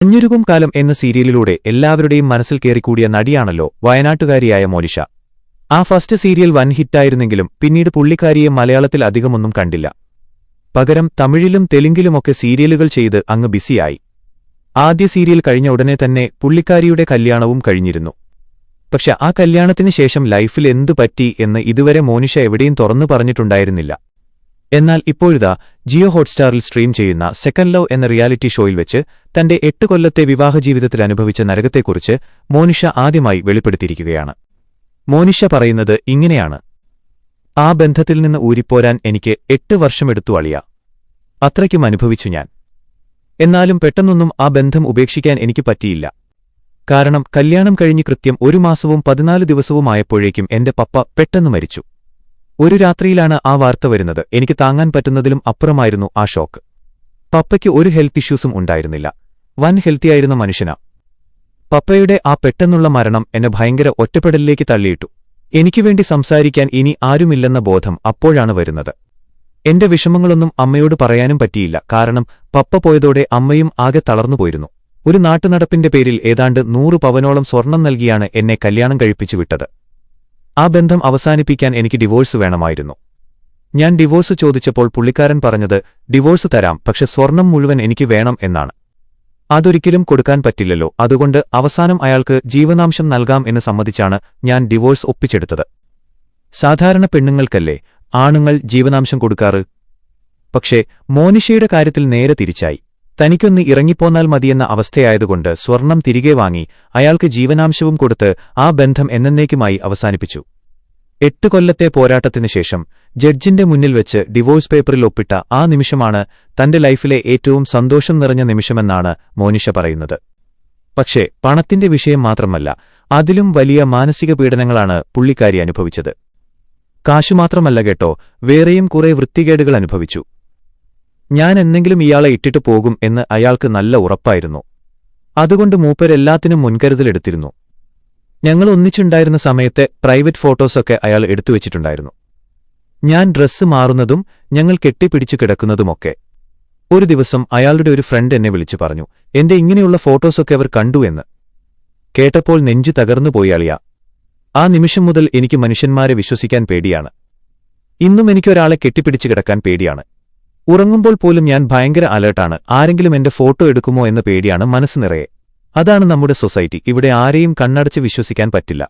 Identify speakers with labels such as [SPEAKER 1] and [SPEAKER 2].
[SPEAKER 1] മഞ്ഞുരുകും കാലം എന്ന സീരിയലിലൂടെ എല്ലാവരുടെയും മനസ്സിൽ കയറിക്കൂടിയ നടിയാണല്ലോ വയനാട്ടുകാരിയായ മോനിഷ. ആ ഫസ്റ്റ് സീരിയൽ വൻ ഹിറ്റായിരുന്നെങ്കിലും പിന്നീട് പുള്ളിക്കാരിയെ മലയാളത്തിൽ അധികമൊന്നും കണ്ടില്ല. പകരം തമിഴിലും തെലുങ്കിലുമൊക്കെ സീരിയലുകൾ ചെയ്ത് അങ്ങ് ബിസിയായി. ആദ്യ സീരിയൽ കഴിഞ്ഞ ഉടനെ തന്നെ പുള്ളിക്കാരിയുടെ കല്യാണവും കഴിഞ്ഞിരുന്നു. പക്ഷെ ആ കല്യാണത്തിന് ശേഷം ലൈഫിൽ എന്തു പറ്റി എന്ന് ഇതുവരെ മോനിഷ എവിടെയും തുറന്നു പറഞ്ഞിട്ടുണ്ടായിരുന്നില്ല. എന്നാൽ ഇപ്പോഴിതാ ജിയോ ഹോട്ട്സ്റ്റാറിൽ സ്ട്രീം ചെയ്യുന്ന സെക്കൻഡ് ലവ് എന്ന റിയാലിറ്റി ഷോയിൽ വെച്ച് തന്റെ 8 കൊല്ലത്തെ വിവാഹജീവിതത്തിൽ അനുഭവിച്ച നരകത്തെക്കുറിച്ച് മോനിഷ ആദ്യമായി വെളിപ്പെടുത്തിയിരിക്കുകയാണ്. മോനിഷ പറയുന്നത് ഇങ്ങനെയാണ്: ആ ബന്ധത്തിൽ നിന്ന് ഊരിപ്പോരാൻ എനിക്ക് 8 വർഷമെടുത്തു അളിയാ. അത്രയ്ക്കും അനുഭവിച്ചു ഞാൻ. എന്നാലും പെട്ടെന്നൊന്നും ആ ബന്ധം ഉപേക്ഷിക്കാൻ എനിക്ക് പറ്റിയില്ല. കാരണം കല്യാണം കഴിഞ്ഞ് കൃത്യം 1 മാസവും 14 ദിവസവുമായപ്പോഴേക്കും എന്റെ പപ്പ പെട്ടെന്ന് മരിച്ചു. ഒരു രാത്രിയിലാണ് ആ വാർത്ത വരുന്നത്. എനിക്ക് താങ്ങാൻ പറ്റുന്നതിലും അപ്പുറമായിരുന്നു ആ ഷോക്ക്. പപ്പയ്ക്ക് ഒരു ഹെൽത്ത് ഇഷ്യൂസും ഉണ്ടായിരുന്നില്ല. വൻ ഹെൽത്തിയായിരുന്ന മനുഷ്യനാ. പപ്പയുടെ ആ പെട്ടെന്നുള്ള മരണം എന്നെ ഭയങ്കര ഒറ്റപ്പെടലിലേക്ക് തള്ളിയിട്ടു. എനിക്കുവേണ്ടി സംസാരിക്കാൻ ഇനി ആരുമില്ലെന്ന ബോധം അപ്പോഴാണ് വരുന്നത്. എന്റെ വിഷമങ്ങളൊന്നും അമ്മയോട് പറയാനും പറ്റിയില്ല. കാരണം പപ്പ പോയതോടെ അമ്മയും ആകെ തളർന്നുപോയിരുന്നു. ഒരു നാട്ടുനടപ്പിന്റെ പേരിൽ ഏതാണ്ട് 100 പവനോളം സ്വർണം നൽകിയാണ് എന്നെ കല്യാണം കഴിപ്പിച്ചു വിട്ടത്. ആ ബന്ധം അവസാനിപ്പിക്കാൻ എനിക്ക് ഡിവോഴ്സ് വേണമായിരുന്നു. ഞാൻ ഡിവോഴ്സ് ചോദിച്ചപ്പോൾ പുള്ളിക്കാരൻ പറഞ്ഞത് ഡിവോഴ്സ് തരാം, പക്ഷെ സ്വർണം മുഴുവൻ എനിക്ക് വേണം എന്നാണ്. അതൊരിക്കലും കൊടുക്കാൻ പറ്റില്ലല്ലോ. അതുകൊണ്ട് അവസാനം അയാൾക്ക് ജീവനാംശം നൽകാം എന്ന് സമ്മതിച്ചാണ് ഞാൻ ഡിവോഴ്സ് ഒപ്പിച്ചെടുത്തത്. സാധാരണ പെണ്ണുങ്ങൾക്കല്ലേ ആണുങ്ങൾ ജീവനാംശം കൊടുക്കാറ്? പക്ഷേ മോനിഷയുടെ കാര്യത്തിൽ നേരെ തിരിച്ചായി. തനിക്കൊന്ന് ഇറങ്ങിപ്പോന്നാൽ മതിയെന്ന അവസ്ഥയായതുകൊണ്ട് സ്വർണം തിരികെ വാങ്ങി അയാൾക്ക് ജീവനാംശവും കൊടുത്ത് ആ ബന്ധം എന്നേക്കുമായി അവസാനിപ്പിച്ചു. 8 കൊല്ലത്തെ പോരാട്ടത്തിനു ശേഷം ജഡ്ജിന്റെ മുന്നിൽ വെച്ച് ഡിവോഴ്സ് പേപ്പറിൽ ഒപ്പിട്ട ആ നിമിഷമാണ് തന്റെ ലൈഫിലെ ഏറ്റവും സന്തോഷം നിറഞ്ഞ നിമിഷമെന്നാണ് മോനിഷ പറയുന്നത്. പക്ഷേ പണത്തിന്റെ വിഷയം മാത്രമല്ല, അതിലും വലിയ മാനസിക പീഡനങ്ങളാണ് പുള്ളിക്കാരി അനുഭവിച്ചത്. കാശുമാത്രമല്ല കേട്ടോ, വേറെയും കുറെ വൃത്തികേടുകൾ അനുഭവിച്ചു. ഞാൻ എന്നെങ്കിലും ഇയാളെ ഇട്ടിട്ടു പോകും എന്ന് അയാൾക്ക് നല്ല ഉറപ്പായിരുന്നു. അതുകൊണ്ട് മൂപ്പരെല്ലാത്തിനും മുൻകരുതലെടുത്തിരുന്നു. ഞങ്ങൾ ഒന്നിച്ചുണ്ടായിരുന്ന സമയത്തെ പ്രൈവറ്റ് ഫോട്ടോസൊക്കെ അയാൾ എടുത്തുവച്ചിട്ടുണ്ടായിരുന്നു. ഞാൻ ഡ്രസ്സ് മാറുന്നതും ഞങ്ങൾ കെട്ടിപ്പിടിച്ചു കിടക്കുന്നതുമൊക്കെ. ഒരു ദിവസം അയാളുടെ ഒരു ഫ്രണ്ട് എന്നെ വിളിച്ചു പറഞ്ഞു, എന്റെ ഇങ്ങനെയുള്ള ഫോട്ടോസൊക്കെ അവർ കണ്ടു എന്ന്. കേട്ടപ്പോൾ നെഞ്ചു തകർന്നുപോയി അളിയാ. ആ നിമിഷം മുതൽ എനിക്ക് മനുഷ്യന്മാരെ വിശ്വസിക്കാൻ പേടിയാണ്. ഇന്നും എനിക്കൊരാളെ കെട്ടിപ്പിടിച്ചു കിടക്കാൻ പേടിയാണ്. ഉറങ്ങുമ്പോൾ പോലും ഞാൻ ഭയങ്കര അലേർട്ടാണ്. ആരെങ്കിലും എന്റെ ഫോട്ടോ എടുക്കുമോ എന്ന പേടിയാണ് മനസ്സ് നിറയെ. അതാണ് നമ്മുടെ സൊസൈറ്റി. ഇവിടെ ആരെയും കണ്ണടച്ച് വിശ്വസിക്കാൻ പറ്റില്ല.